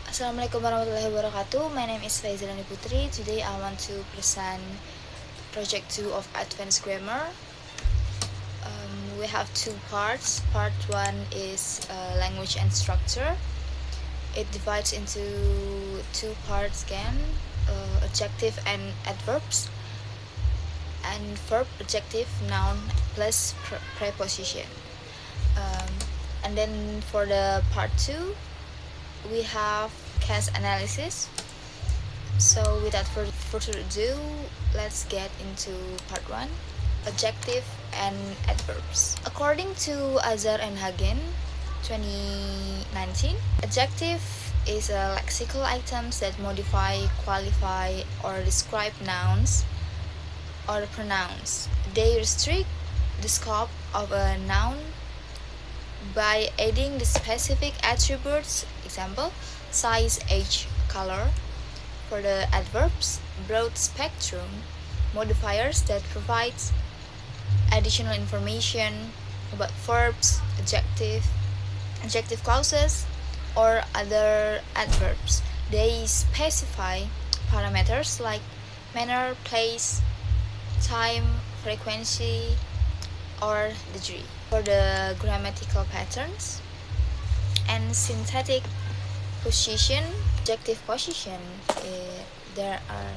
Assalamualaikum warahmatullahi wabarakatuh. My name is Faiza Riyani Putri. Today I want to present project 2 of Advanced Grammar. We have two parts. Part 1 is language and structure. It divides into two parts again, adjective and adverbs, and verb, adjective, noun plus preposition. And then for the part 2, we have case analysis. So without further ado, let's get into part 1, adjective and adverbs. According to Azar and Hagen 2019, adjective is a lexical items that modify, qualify, or describe nouns or pronouns. They restrict the scope of a noun by adding the specific attributes, example, size, age, color. For the adverbs, broad spectrum modifiers that provide additional information about verbs, adjective clauses, or other adverbs. They specify parameters like manner, place, time, frequency, or degree. For the grammatical patterns and syntactic position, adjective position, there are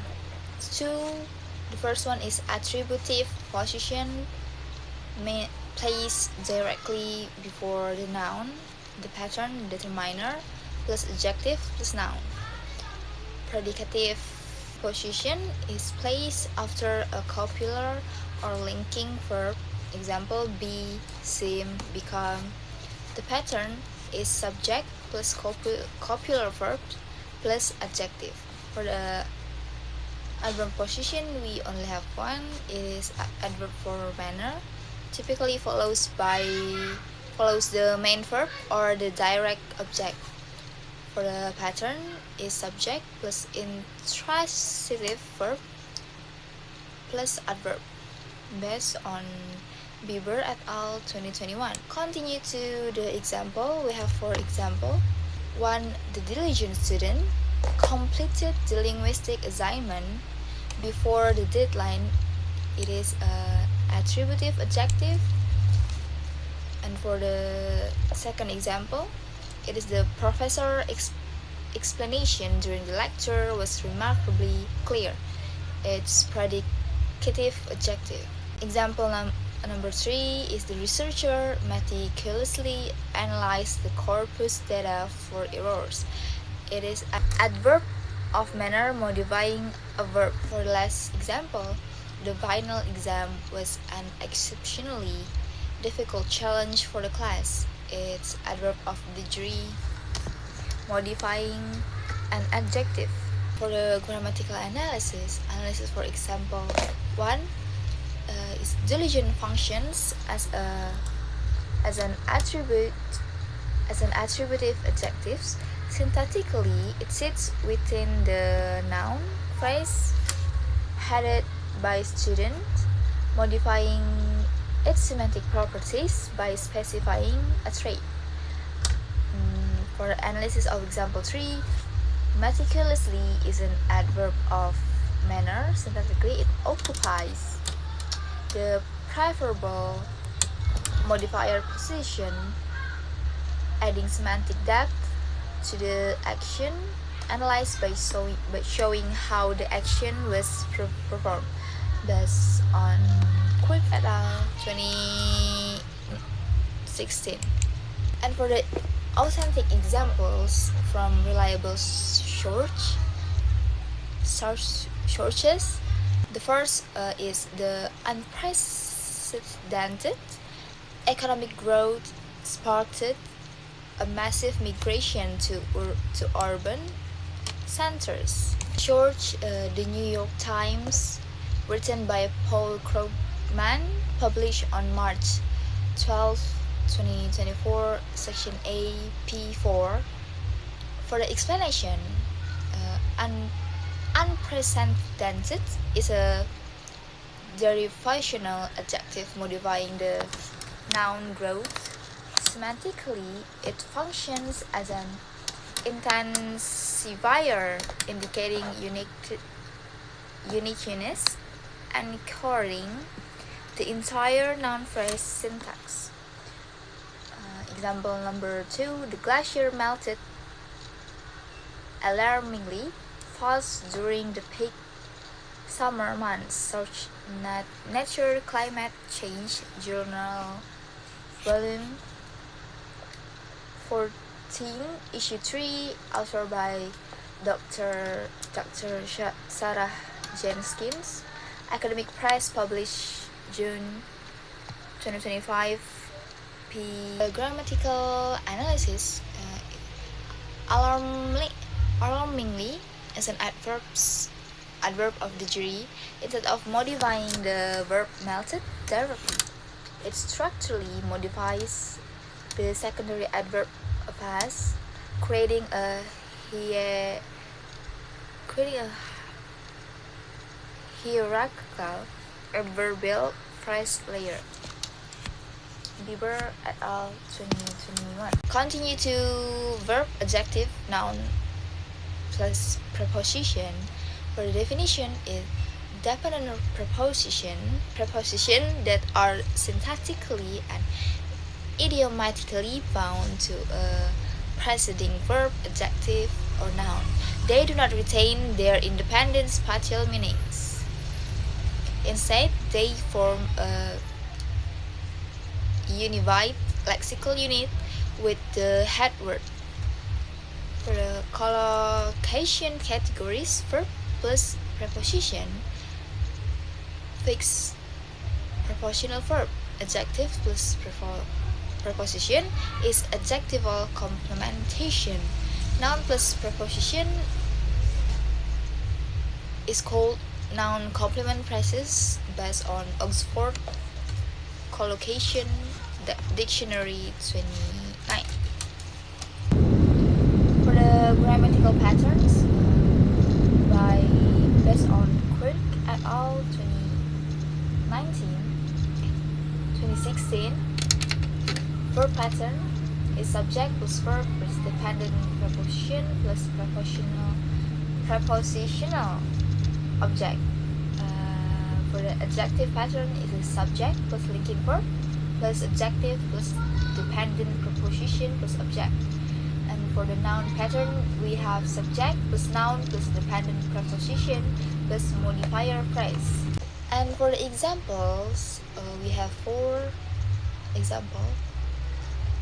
two. The first one is attributive position, placed directly before the noun, the pattern, determiner, plus adjective plus noun. Predicative position is placed after a copular or linking verb, example, be, seem, become. The pattern is subject plus copular verb plus adjective. For the adverb position, we only have one. It is adverb for manner, typically follows the main verb or the direct object. For the pattern is subject plus intransitive verb plus adverb, based on Bieber et al. 2021. Continue to the example. We have, for example, 1. The diligent student completed the linguistic assignment before the deadline. It is an attributive adjective. And for the second example, it is the professor explanation during the lecture was remarkably clear. It's predicative adjective. Example number 3 is the researcher meticulously analyzed the corpus data for errors. It is an adverb of manner modifying a verb. For the last example, the final exam was an exceptionally difficult challenge for the class. It's adverb of degree modifying an adjective. For the grammatical analysis, for example 1 is diligent functions as an attributive adjective. Syntactically, it sits within the noun phrase headed by student, modifying its semantic properties by specifying a trait. For analysis of example 3, meticulously is an adverb of manner. Syntactically, it occupies the preferable modifier position, adding semantic depth to the action analyzed by showing how the action was performed, based on Quick et al. 2016. And for the authentic examples from reliable sources, the first is the unprecedented economic growth sparked a massive migration to urban centers. George, the New York Times, written by Paul Krugman, published on March 12, 2024, section A, P4. For the explanation, unprecedented is a derivational adjective modifying the noun growth. Semantically, it functions as an intensifier indicating uniqueness, encoding the entire noun phrase syntax. Example number 2, the glacier melted alarmingly fast during the peak summer months. Search Nature Climate Change Journal, volume 14, issue 3, authored by Dr. Sarah Jenkins. Academic Press, published June 2025. Grammatical analysis. Alarmingly is an adverb of degree. Instead of modifying the verb melted directly, it structurally modifies the secondary adverb fast, creating a hierarchical adverbial phrase layer. Bieber et al. 2021. Continue to verb, adjective, noun plus preposition. For the definition is definite preposition that are syntactically and idiomatically bound to a preceding verb, adjective, or noun. They do not retain their independent spatial meanings. Instead, they form a unified lexical unit with the head word. For the collocation categories, verb plus preposition, fixed prepositional verb. Adjective plus preposition is adjectival complementation. Noun plus preposition is called noun complement phrases based on Oxford Collocation Dictionary 29. For the grammatical patterns, based on Quirk et al. 2016, verb pattern is subject plus verb plus dependent preposition plus prepositional object. For the adjective pattern, it is subject plus linking verb plus adjective plus dependent preposition plus object. And for the noun pattern, we have subject plus noun plus dependent preposition plus modifier phrase. And for the examples, we have 4 examples.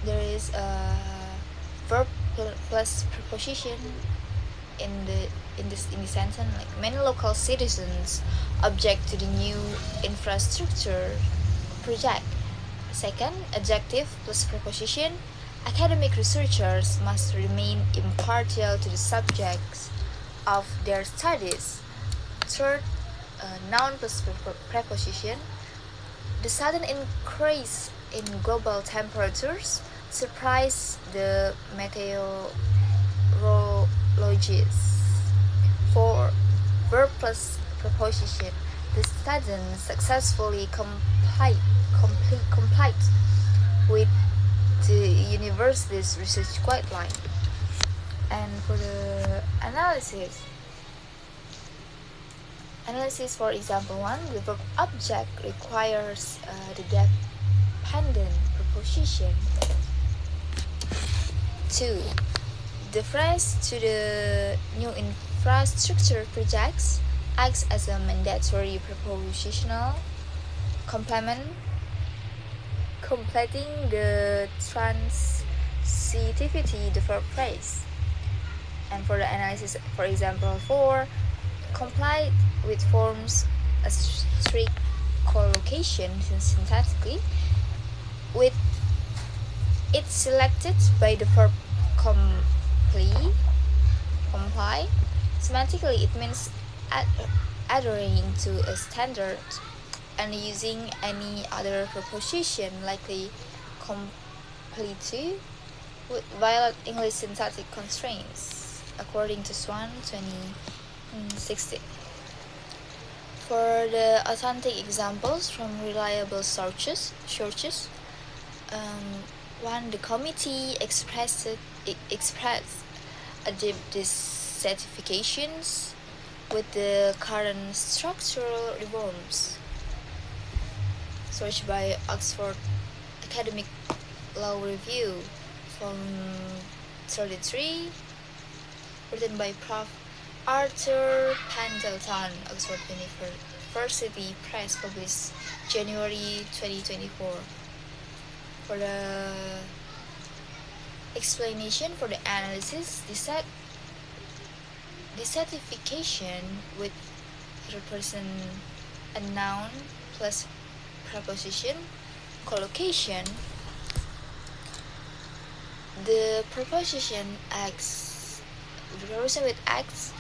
There is a verb plus preposition in the sentence, like many local citizens object to the new infrastructure project. Second, adjective plus preposition, academic researchers must remain impartial to the subjects of their studies. Third, noun plus preposition, the sudden increase in global temperatures surprised the meteorologists. For verb plus preposition, the students successfully complied with the university's research guideline. And for the analysis, for example 1, the verb object requires the dependent preposition. 2, the phrase to the new infrastructure projects acts as a mandatory prepositional complement, completing the transitivity the verb phrase. And for the analysis, for example 4, complied with forms a strict collocation syntactically with it selected by the verb comply. Semantically, it means adhering to a standard and using any other preposition likely completely would violate English syntactic constraints, according to Swan 2016. For the authentic examples from reliable sources, 1, the committee expressed adapt these certifications with the current structural reforms. Searched by Oxford Academic Law Review from 33, written by Prof. Arthur Pendleton, Oxford University Press, published January 2024. For the explanation for the analysis, dissatisfaction with represent a noun plus preposition collocation. The preposition with acts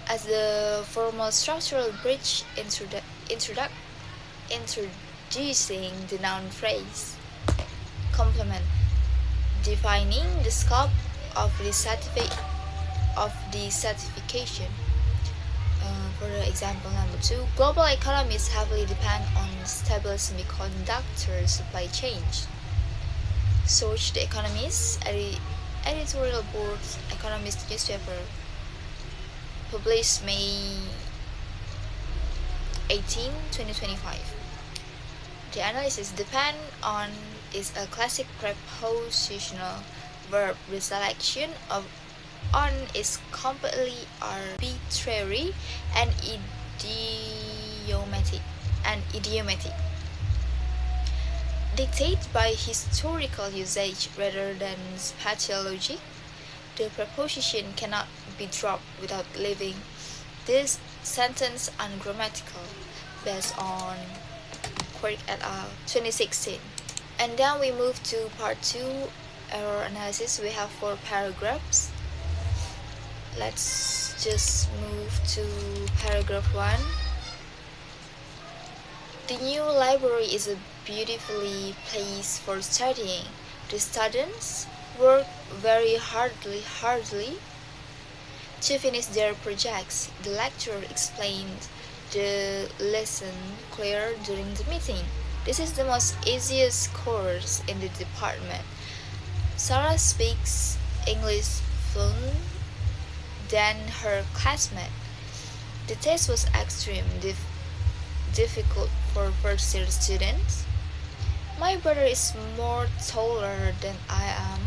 as the formal structural bridge introducing the noun phrase. Complement, defining the scope of the certification. For the example number 2, global economies heavily depend on stable semiconductor supply chains. Source: The Economist, editorial board, Economist newspaper, published May 18, 2025. The analysis depend on is a classic prepositional verb. The selection of on is completely arbitrary and idiomatic, dictated by historical usage rather than spatial logic. The preposition cannot be dropped without leaving this sentence ungrammatical, based on Quirk et al. 2016. And then we move to part 2, error analysis. We have 4 paragraphs. Let's just move to paragraph 1. The new library is a beautifully place for studying. The students work very hardly to finish their projects. The lecturer explained the lesson clear during the meeting. This is the most easiest course in the department. Sarah speaks English fluent than her classmate. The test was extremely difficult for first-year students. My brother is more taller than I am.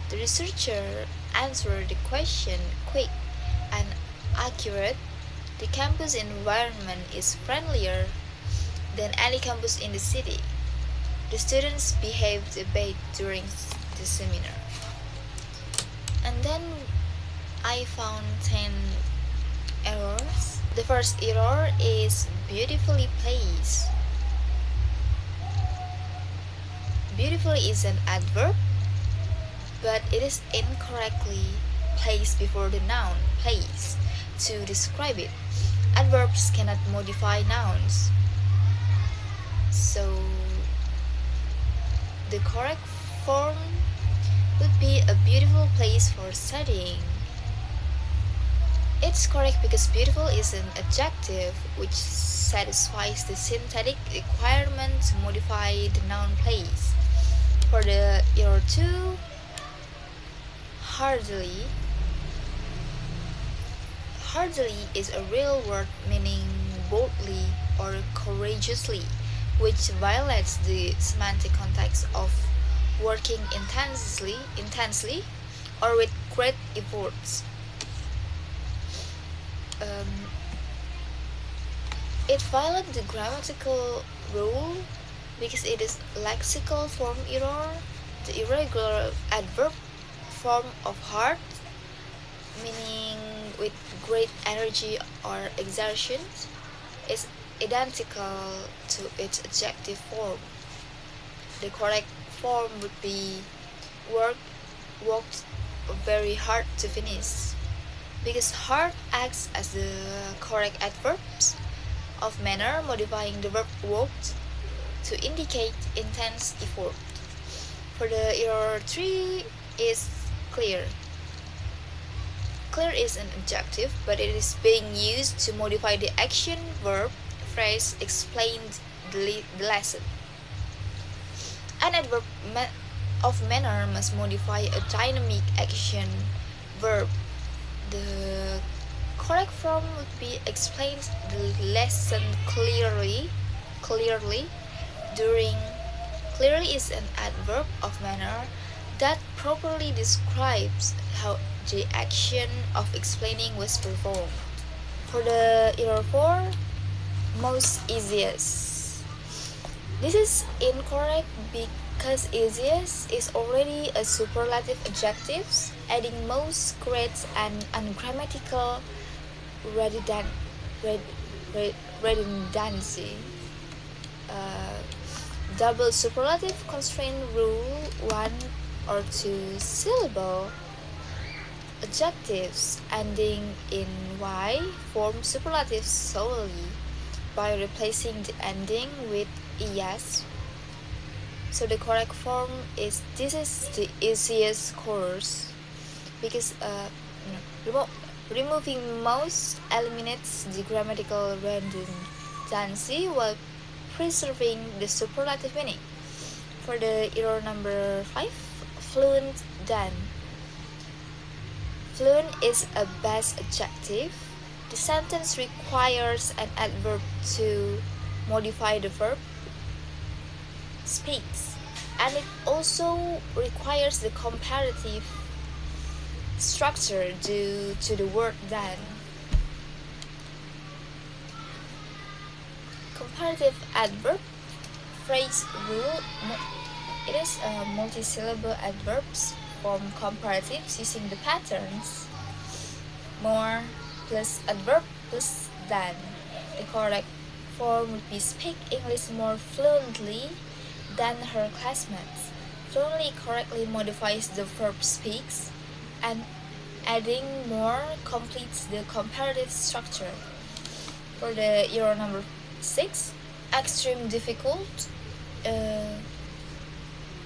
The researcher answered the question quick and accurate. The campus environment is friendlier than any campus in the city. The students behaved a bit during the seminar. And then I found 10 errors. The first error is beautifully placed. Beautifully is an adverb, but it is incorrectly placed before the noun place to describe it. Adverbs cannot modify nouns. So the correct form would be a beautiful place for studying. It's correct because beautiful is an adjective which satisfies the syntactic requirement to modify the noun place. For the error 2, hardly is a real word meaning boldly or courageously, which violates the semantic context of working intensely or with great efforts. It violates the grammatical rule because it is lexical form error. The irregular adverb form of hard, meaning with great energy or exertion, is identical to its adjective form. The correct form would be worked very hard to finish, because hard acts as the correct adverbs of manner, modifying the verb worked to indicate intense effort. For the error 3 is clear. Clear is an adjective, but it is being used to modify the action verb phrase explained the lesson. An adverb of manner must modify a dynamic action verb. The correct form would be explains the lesson clearly. During. Clearly is an adverb of manner that properly describes how the action of explaining was performed. For the error 4, most easiest. This is incorrect because easiest is already a superlative adjective, adding most creates an ungrammatical redundancy. Double superlative constraint rule 1 or 2 syllable adjectives ending in y form superlatives solely by replacing the ending with es. So the correct form is this is the easiest course because removing most eliminates the grammatical redundancy while preserving the superlative meaning. For the error number 5, fluent then. Fluent is a best adjective. The sentence requires an adverb to modify the verb speaks, and it also requires the comparative structure due to the word then. Comparative adverb phrase rule. It is multi-syllable adverbs form comparatives using the patterns more plus adverb plus than. The correct form would be speak English more fluently than her classmates. Fluently correctly modifies the verb speaks, and adding more completes the comparative structure. For the error number 6, extreme difficult.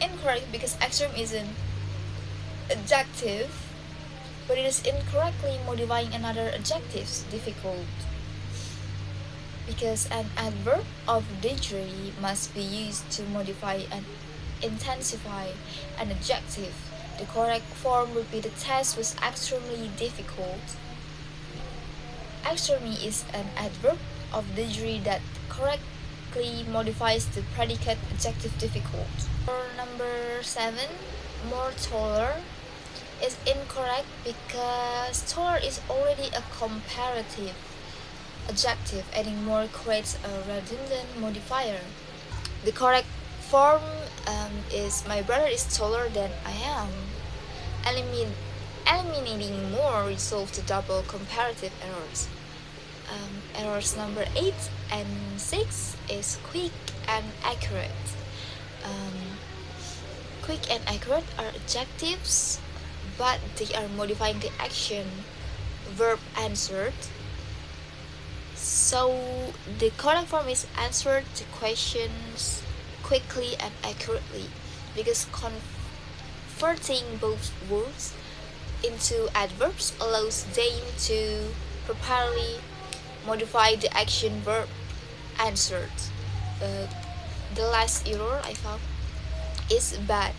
Incorrect because extreme is an adjective, but it is incorrectly modifying another adjective, difficult, because an adverb of degree must be used to modify and intensify an adjective. The correct form would be the test was extremely difficult. Extremely is an adverb of degree that correctly modifies the predicate adjective difficult. For number 7, more taller is incorrect because taller is already a comparative adjective. Adding more creates a redundant modifier. The correct form is my brother is taller than I am. Eliminating more resolves the double comparative errors. Errors number 8 and 6 is quick and accurate. Quick and accurate are adjectives, but they are modifying the action verb answered. So the correct form is answered the questions quickly and accurately, because converting both words into adverbs allows them to properly modify the action verb answered. The last error I found is bad.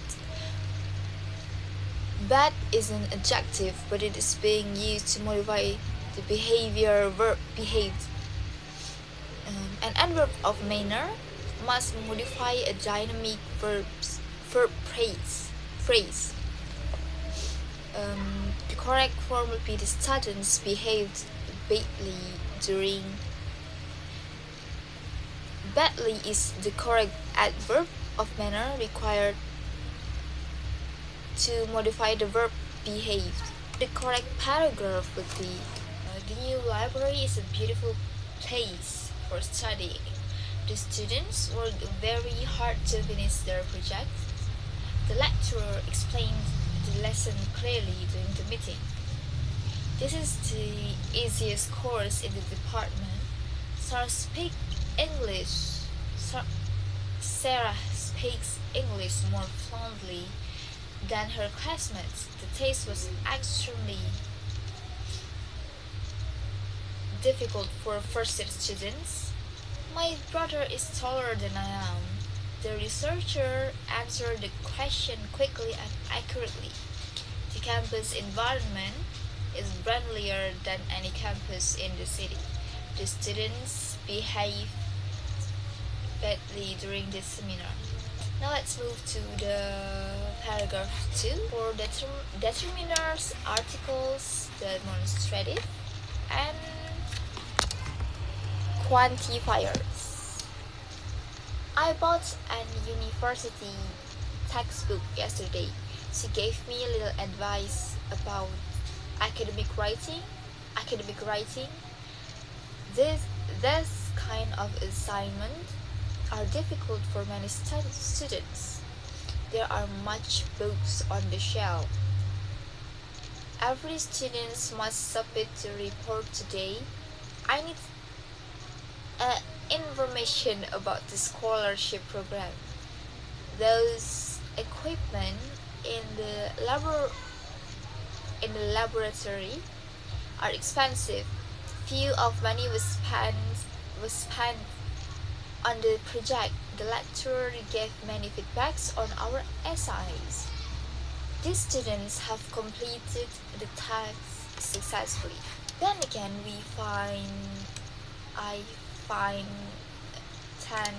Bad is an adjective, but it is being used to modify the behavior verb behaved. An adverb of manner must modify a dynamic verb phrase. The correct form would be the students behaved badly during. Badly is the correct adverb of manner required to modify the verb behaved. The correct paragraph would be the new library is a beautiful place for studying. The students worked very hard to finish their project. The lecturer explained the lesson clearly during the meeting. This is the easiest course in the department. Sarah speaks more fluently than her classmates. The test was extremely difficult for first-year students. My brother is taller than I am. The researcher answered the question quickly and accurately. The campus environment is friendlier than any campus in the city. The students behave badly during this seminar. Now let's move to the paragraph 2 for determiners, articles, demonstrative, and quantifiers. I bought an university textbook yesterday. She gave me a little advice about academic writing. This kind of assignment are difficult for many students. There are much books on the shelf. Every student must submit a report today. I need information about the scholarship program. Those equipment in the laboratory are expensive. Few of money was spent on the project. The lecturer gave many feedbacks on our essays. These students have completed the task successfully. Then again, I find 10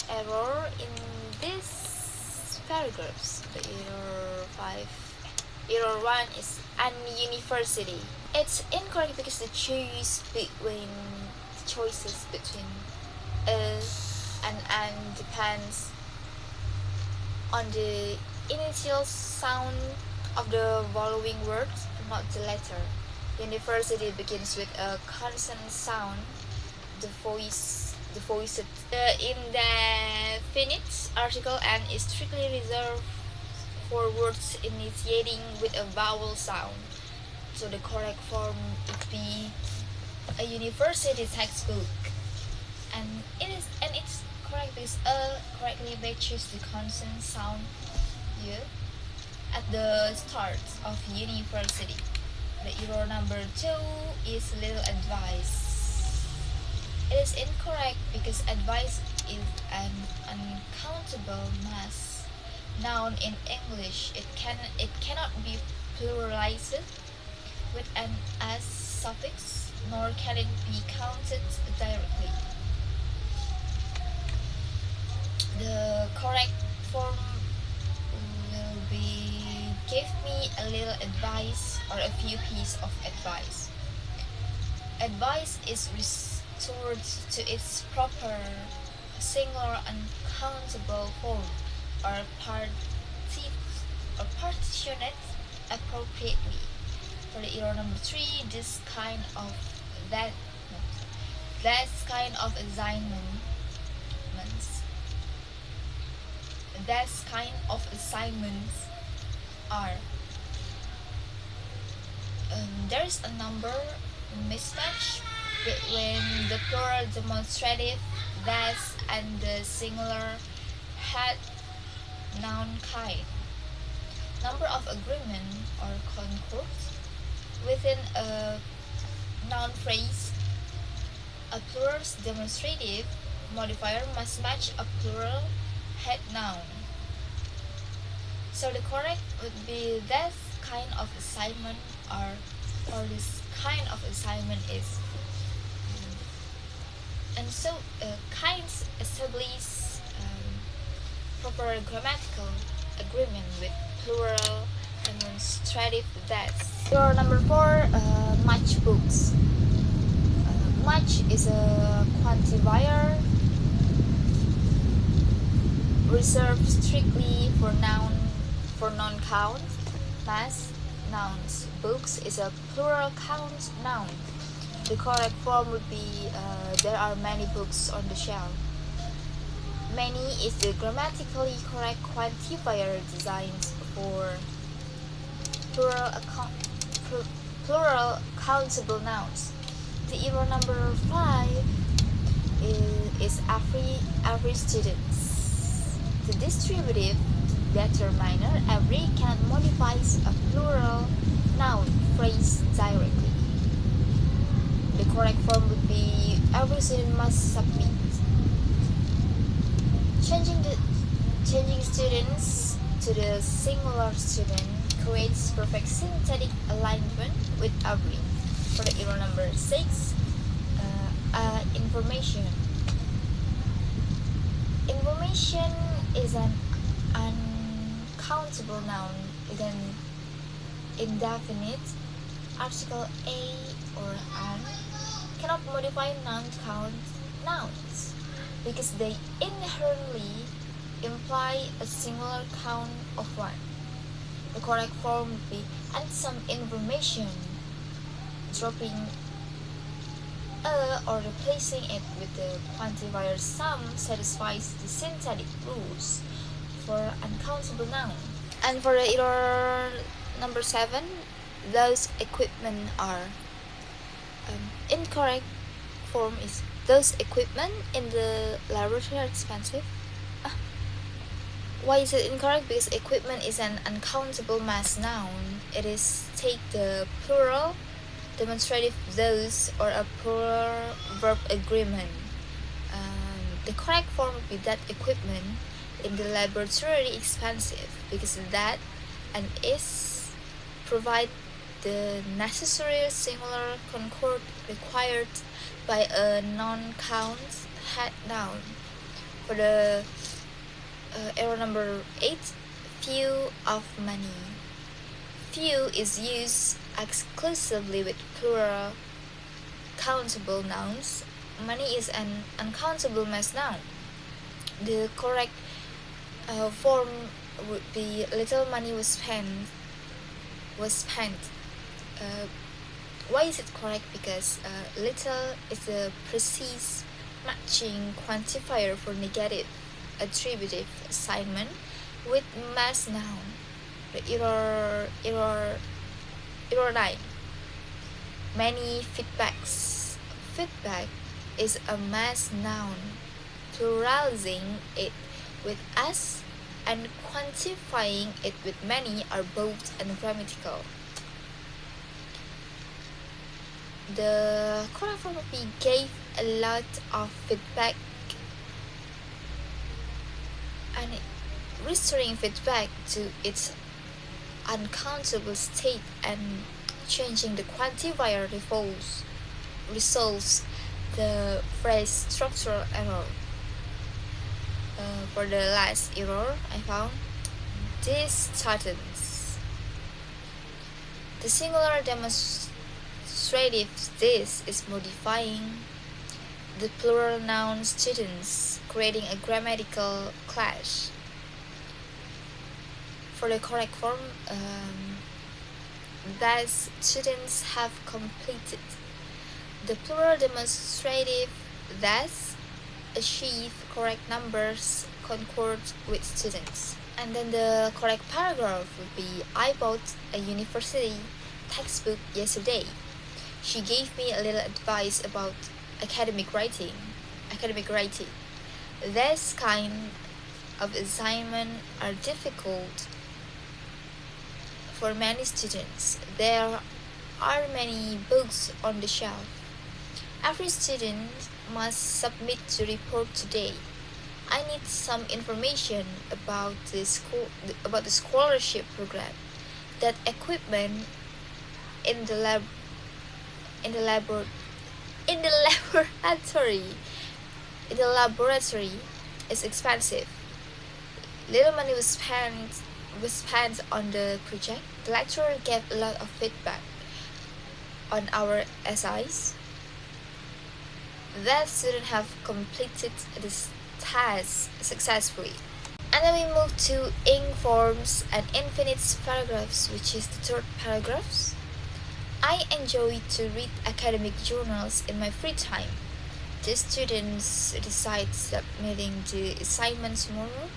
error in these paragraphs. The error 1 is an university. It's incorrect because the choices between and depends on the initial sound of the following words, not the letter. University begins with a consonant sound. The indefinite article and is strictly reserved for words initiating with a vowel sound. So the correct form would be a university textbook, and it's correct because correctly matches the consonant sound here at the start of university. The error number 2 is little advice. It is incorrect because advice is an uncountable mass noun in English. It cannot be pluralized with an as suffix, nor can it be counted directly. The correct form will be give me a little advice or a few pieces of advice. Advice is restored to its proper singular uncountable form or partitioned appropriately. For the error number 3, this kind of assignments are there is a number mismatch between the plural demonstrative that and the singular had noun kind. Number of agreement or concord within a noun phrase. A plural demonstrative modifier must match a plural head noun. So the correct would be that kind of assignment or this kind of assignment is. And so kinds establish proper grammatical agreement with plural demonstrative that's. Your number 4, match books. Match is a quantifier reserved strictly for non-count mass nouns. Books is a plural count noun. The correct form would be there are many books on the shelf. Many is the grammatically correct quantifier designed for plural countable nouns. The error number 5 is every student. The distributive determiner every can modify a plural noun phrase directly. The correct form would be every student must submit. Changing students to the singular student creates perfect synthetic alignment with a brain. For the error number 6, information. Information is an uncountable noun with an indefinite article a or an cannot modify non-count nouns because they inherently imply a singular count of one. The correct form would be and some information. Dropping a or replacing it with the quantifier some satisfies the synthetic rules for uncountable noun. And for the error number 7, those equipment are incorrect form is those equipment in the laboratory are expensive. Why is it incorrect? Because equipment is an uncountable mass noun. It is take the plural demonstrative those or a plural verb agreement. The correct form would be that equipment in the laboratory expensive because that and is provide the necessary singular concord required by a non-count head noun. For the error number 8, few of money. Few is used exclusively with plural countable nouns. Money is an uncountable mass noun. The correct form would be little money was spent. Why is it correct? Because little is a precise matching quantifier for negative attributive assignment with mass noun. The error 9. Many feedbacks. Feedback is a mass noun. Pluralizing it with us and quantifying it with many are both ungrammatical. The correct form would be gave a lot of feedback, and restoring feedback to its uncountable state and changing the quantifier resolves the phrase structural error. For the last error I found, this sentence. The singular demonstrative this is modifying the plural noun students, creating a grammatical clash. For the correct form, thus students have completed. The plural demonstrative thus achieve correct numbers concord with students. And then the correct paragraph would be I bought a university textbook yesterday. She gave me a little advice about academic writing. This kind of assignment are difficult for many students. There are many books on the shelf. Every student must submit the report today. I need some information about the scholarship program. That equipment in the laboratory is expensive. Little money was spent on the project. The lecturer gave a lot of feedback on our essays. That students have completed this task successfully. And then we move to ing forms and infinite paragraphs, which is the third paragraphs. I enjoy to read academic journals in my free time. The students decide submitting the assignment tomorrow.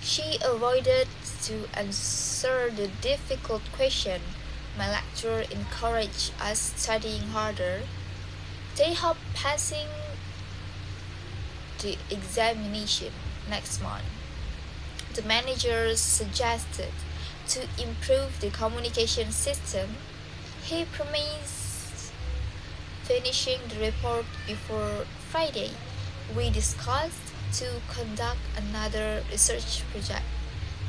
She avoided to answer the difficult question. My lecturer encouraged us studying harder. They hope passing the examination next month. The managers suggested to improve the communication system. He promised finishing the report before Friday. We discussed to conduct another research project.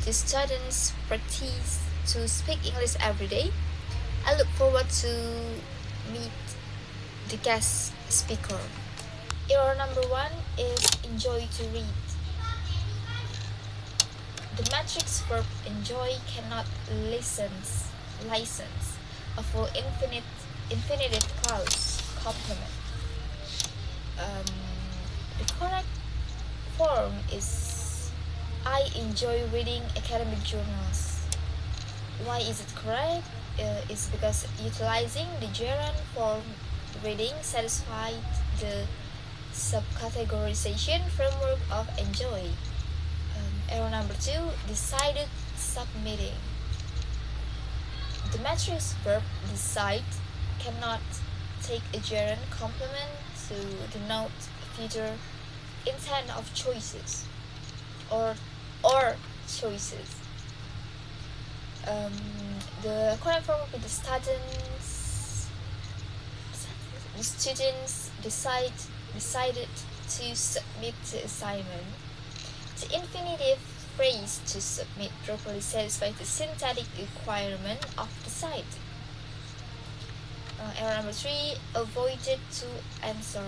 the students practice to speak English every day. I look forward to meet the guest speaker. Error number 1 is enjoy to read. The matrix verb enjoy cannot license a full infinitive clause complement. The correct form is I enjoy reading academic journals. Why is it correct? It's because utilizing the gerund form reading satisfied the subcategorization framework of enjoy. Error number 2, decided submitting. The matrix verb decide cannot take a gerund complement to denote future intent of choices or choices. The correct form would be the students decided to submit the assignment. The infinitive phrase to submit properly satisfies the syntactic requirement of the site. Error number 3, avoided to answer.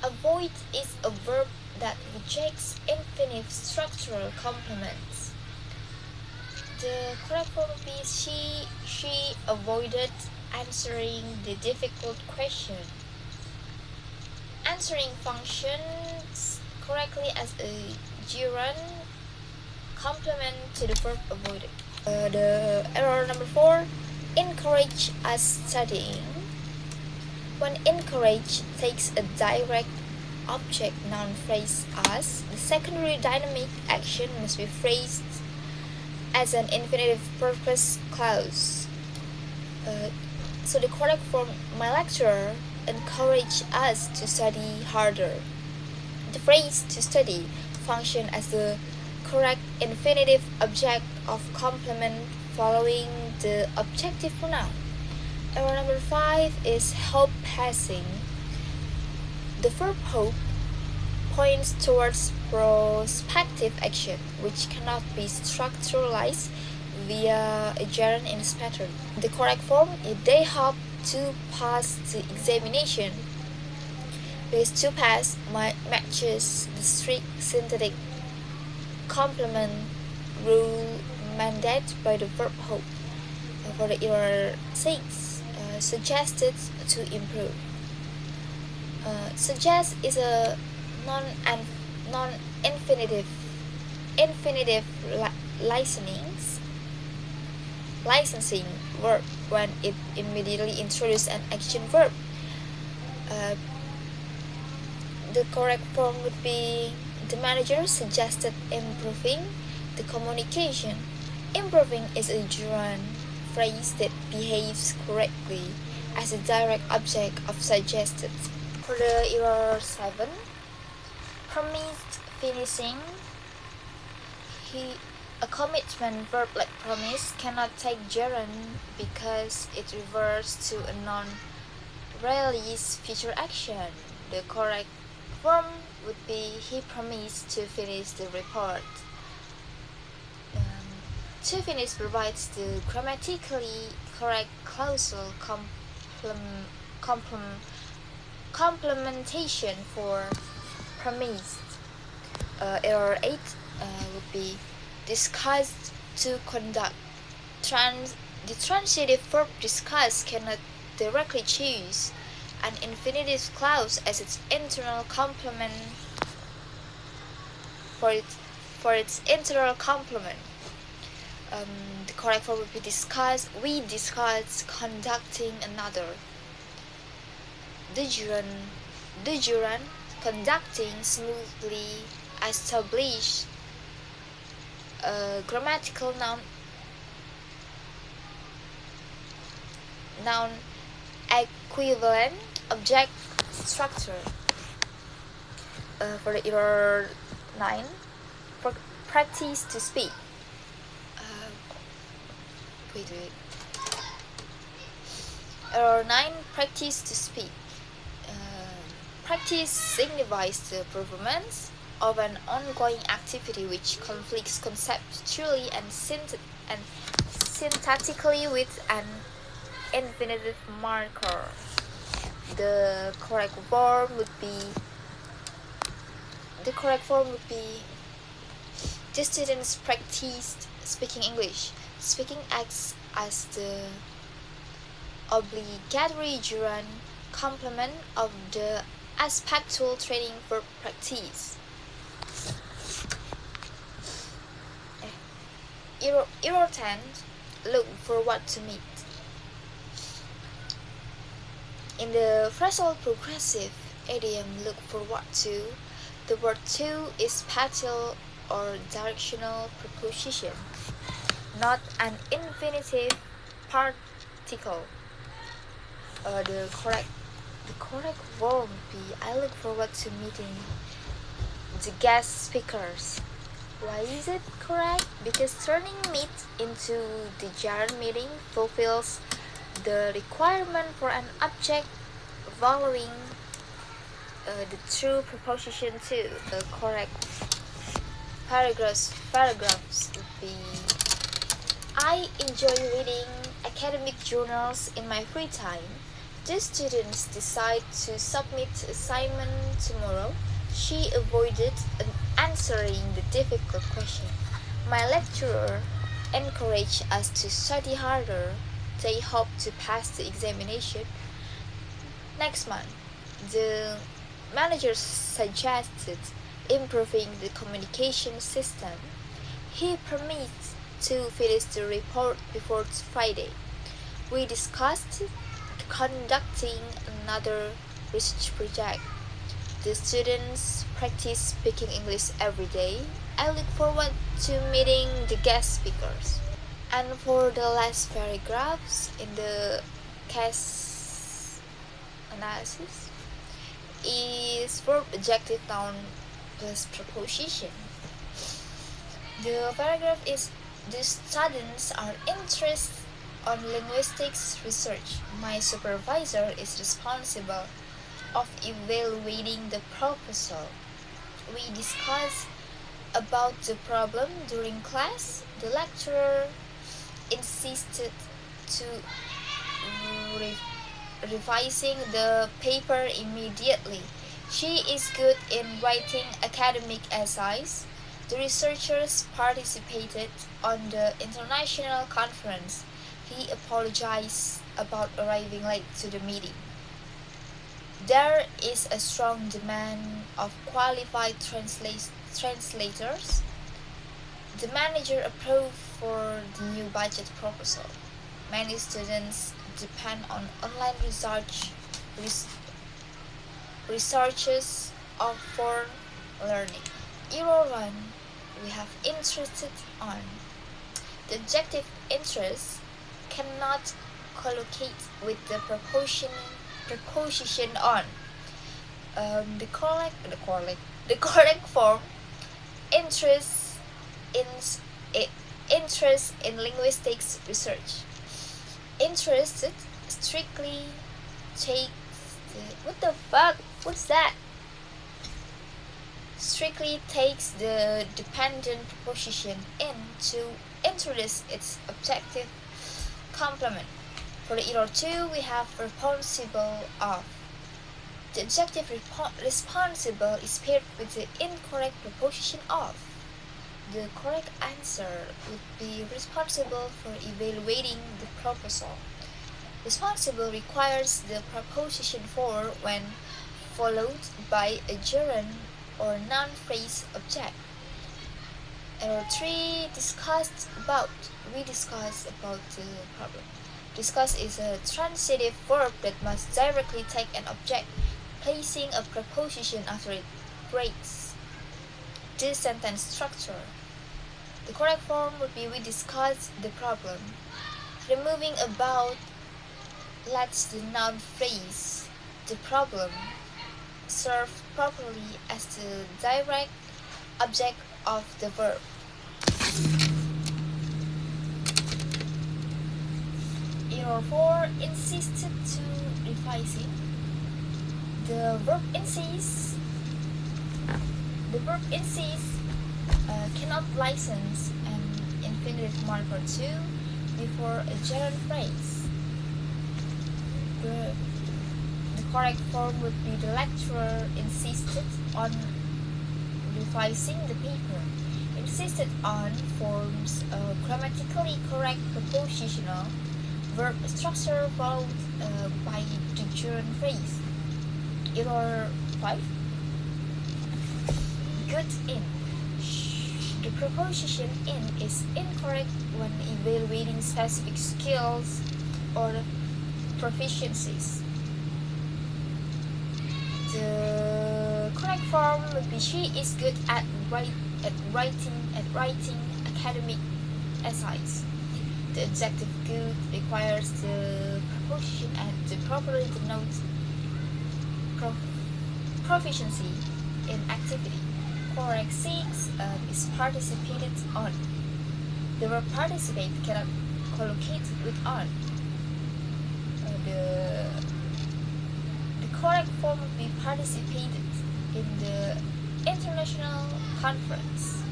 Avoid is a verb that rejects infinitive structural complements. The correct form would be she avoided answering the difficult question. Answering functions correctly as a gerund complement to the verb avoided. The error number 4, encourage us studying. When encourage takes a direct object noun phrase as, the secondary dynamic action must be phrased as an infinitive purpose clause. So the correct form, my lecturer encouraged us to study harder. The phrase to study function as the correct infinitive object of complement following the objective pronoun. Error number 5 is hope passing. The verb hope points towards prospective action, which cannot be structuralized via a gerund in this pattern. The correct form is they hope to pass the examination, because to pass matches the strict synthetic complement rule mandated by the verb hope. For the error 6, suggested to improve. Suggest is a non-infinitive licensing verb when it immediately introduces an action verb. The correct form would be the manager suggested improving the communication. Improving is a gerund phrase that behaves correctly as a direct object of suggested. For the error 7, promised finishing. A commitment verb like promise cannot take gerund because it refers to a non-release future action. The correct form would be he promised to finish the report. To finish provides the grammatically correct causal complementation for promised. Error 8 would be discussed to conduct. The transitive verb discuss cannot directly choose an infinitive clause as its internal complement for its internal complement. The correct form would be discuss. We discuss conducting another. The gerund conducting smoothly establish a grammatical noun equivalent object structure. For the error 9, practice to speak. Error 9, practice to speak. Practice signifies the performance. of an ongoing activity which conflicts conceptually and syntactically with an infinitive marker. The correct form would be the students practiced speaking English. Speaking acts as the obligatory gerund complement of the aspectual training verb practice. Error 10. Look forward to meet. In the phrasal progressive idiom look forward to, the word to is spatial or directional preposition, not an infinitive particle. The correct verb would be I look forward to meeting the guest speakers. Why is it correct? Because turning meet into the gerund meeting fulfills the requirement for an object following the true preposition to. The correct paragraphs would be I enjoy reading academic journals in my free time. The students decide to submit assignment tomorrow. She avoided answering the difficult question. My lecturer encouraged us to study harder. They hope to pass the examination next month. The manager suggested improving the communication system. He promised to finish the report before Friday. We discussed conducting another research project. The students practice speaking English every day. I look forward to meeting the guest speakers. And for the last paragraphs in the case analysis is verb adjective noun plus preposition. The paragraph is the students are interested on linguistics research. My supervisor is responsible of evaluating the proposal. We discussed about the problem during class. The lecturer insisted to revising the paper immediately. She is good in writing academic essays. The researchers participated on the international conference. He apologized about arriving late to the meeting. There is a strong demand of qualified translators. The manager approved for the new budget proposal. Many students depend on online researches for learning. Error 1, we have interested on. The adjective interest cannot collocate with the preposition on. The correct form interest in linguistics research. Interested strictly takes what's that? Strictly takes the dependent preposition in to introduce its objective complement. For the error 2, we have responsible of. The adjective responsible is paired with the incorrect preposition of. The correct answer would be responsible for evaluating the proposal. Responsible requires the preposition for when followed by a gerund or noun phrase object. Error 3, we discussed about the problem. Discuss is a transitive verb that must directly take an object, placing a preposition after it breaks the sentence structure. The correct form would be we discussed the problem. Removing about lets the noun phrase the problem serve properly as the direct object of the verb. Error 4, insisted to revising. The verb insist The verb insist cannot license an infinitive marker to before a gerund phrase. The correct form would be the lecturer insisted on revising the paper. Insisted on forms a grammatically correct prepositional verb structure followed by the gerund phrase. Error 5. Good in. The preposition in is incorrect when evaluating specific skills or proficiencies. The correct form would be she is good at writing academic essays. The adjective good requires the preposition and to properly denote proficiency in activity. Correct 6 is participated on. The verb participate cannot collocate with on. The correct form would be participated in the international conference.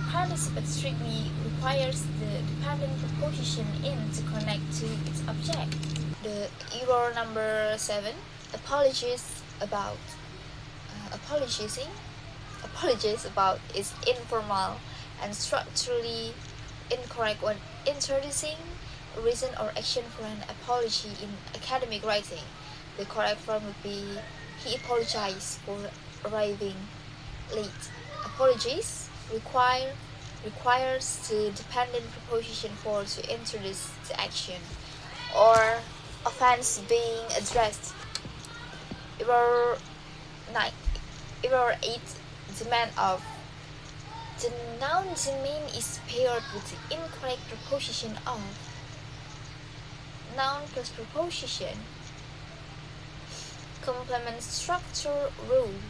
Participate strictly requires the dependent preposition in to connect to its object. The error number 7, apologies about. Apologies about is informal and structurally incorrect when introducing a reason or action for an apology in academic writing. The correct form would be he apologized for arriving late. Apologies requires the dependent preposition for to introduce the action or offense being addressed. Error 9. Error 8. Demand of. The noun demand is paired with the incorrect preposition of. Noun plus preposition. Complement structure rule.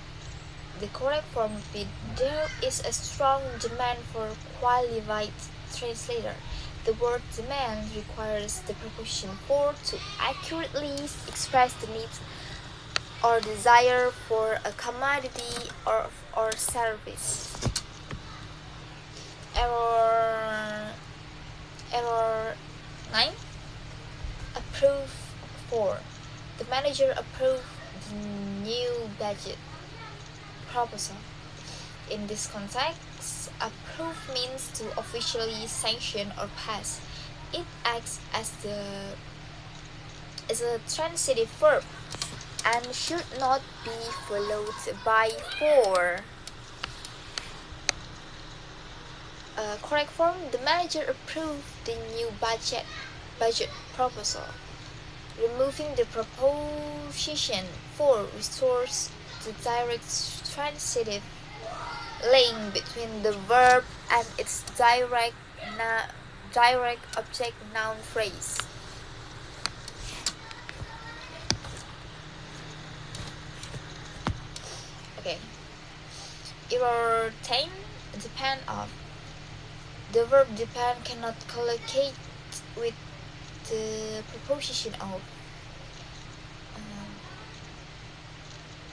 The correct form would be there is a strong demand for qualified translator. The word demand requires the preposition for to accurately express the need or desire for a commodity or service. Error 9. Approve for. The manager approved the new budget proposal. In this context, approve means to officially sanction or pass. It acts as a transitive verb and should not be followed by for. Correct form: the manager approved the new budget proposal. Removing the preposition for restores the direct transitive link between the verb and its direct object noun phrase. Okay. Error 10. Depend on. The verb depend cannot collocate with the preposition of.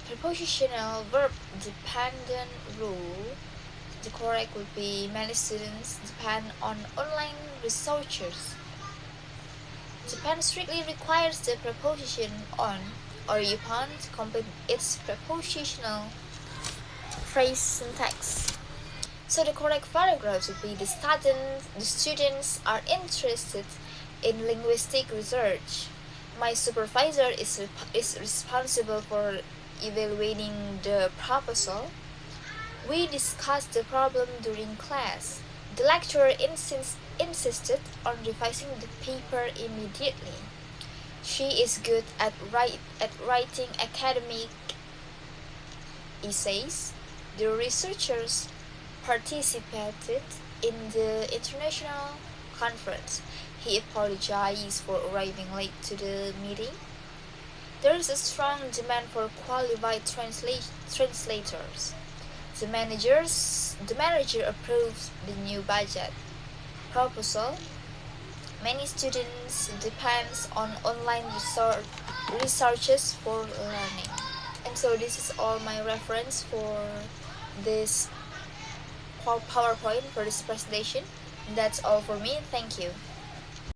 Prepositional verb dependent rule. The correct would be many students depend on online researchers. Depend strictly requires the preposition on or upon to complete its prepositional phrase syntax. So the correct paragraphs would be the students are interested in linguistic research. My supervisor is responsible for evaluating the proposal. We discussed the problem during class. The lecturer insisted on revising the paper immediately. She is good at writing academic essays. The researchers participated in the international conference. He apologized for arriving late to the meeting. There is a strong demand for qualified translators. The manager approves the new budget proposal. Many students depend on online researches for learning. And so this is all my reference for this PowerPoint for this presentation. That's all for me. Thank you.